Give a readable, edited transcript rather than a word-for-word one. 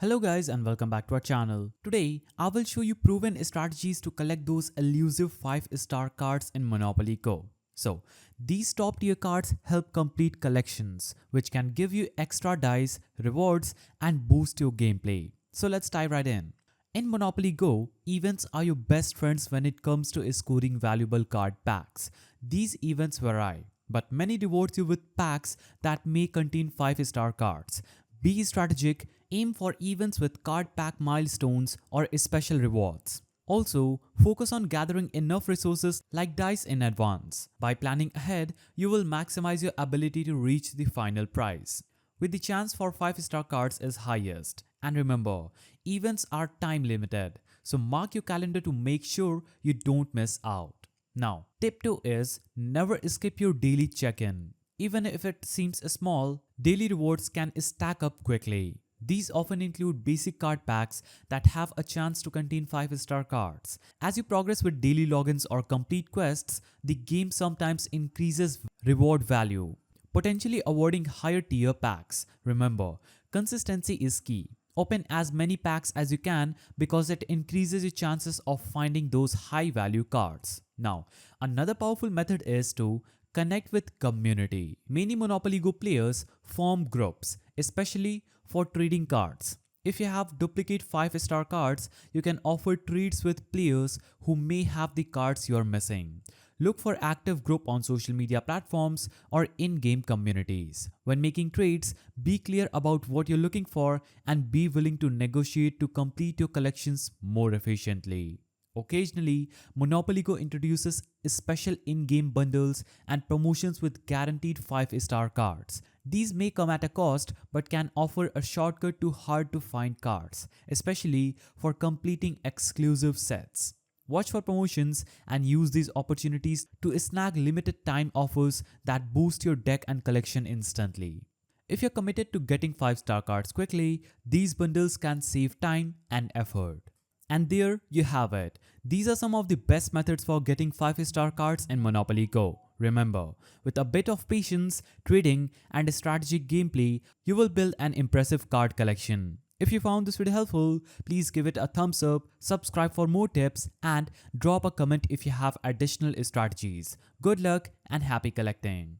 Hello guys and welcome back to our channel. Today, I will show you proven strategies to collect those elusive 5-star cards in Monopoly Go. So, these top tier cards help complete collections, which can give you extra dice, rewards, and boost your gameplay. So let's dive right in. In Monopoly Go, events are your best friends when it comes to scoring valuable card packs. These events vary, but many reward you with packs that may contain 5-star cards. Be strategic, aim for events with card pack milestones or special rewards. Also, focus on gathering enough resources like dice in advance. By planning ahead, you will maximize your ability to reach the final prize, with the chance for 5-star cards is highest. And remember, events are time limited, so mark your calendar to make sure you don't miss out. Now, tip 2 is never skip your daily check-in. Even if it seems small, daily rewards can stack up quickly. These often include basic card packs that have a chance to contain 5-star cards. As you progress with daily logins or complete quests, the game sometimes increases reward value, potentially awarding higher tier packs. Remember, consistency is key. Open as many packs as you can because it increases your chances of finding those high value cards. Now, another powerful method is to connect with community. Many Monopoly Go players form groups, especially for trading cards. If you have duplicate 5-star cards, you can offer trades with players who may have the cards you are missing. Look for active group on social media platforms or in-game communities. When making trades, be clear about what you're looking for and be willing to negotiate to complete your collections more efficiently. Occasionally, Monopoly Go introduces special in-game bundles and promotions with guaranteed 5-star cards. These may come at a cost but can offer a shortcut to hard-to-find cards, especially for completing exclusive sets. Watch for promotions and use these opportunities to snag limited time offers that boost your deck and collection instantly. If you're committed to getting 5-star cards quickly, these bundles can save time and effort. And there you have it. These are some of the best methods for getting 5-star cards in Monopoly Go. Remember, with a bit of patience, trading, and strategic gameplay, you will build an impressive card collection. If you found this video helpful, please give it a thumbs up, subscribe for more tips, and drop a comment if you have additional strategies. Good luck and happy collecting.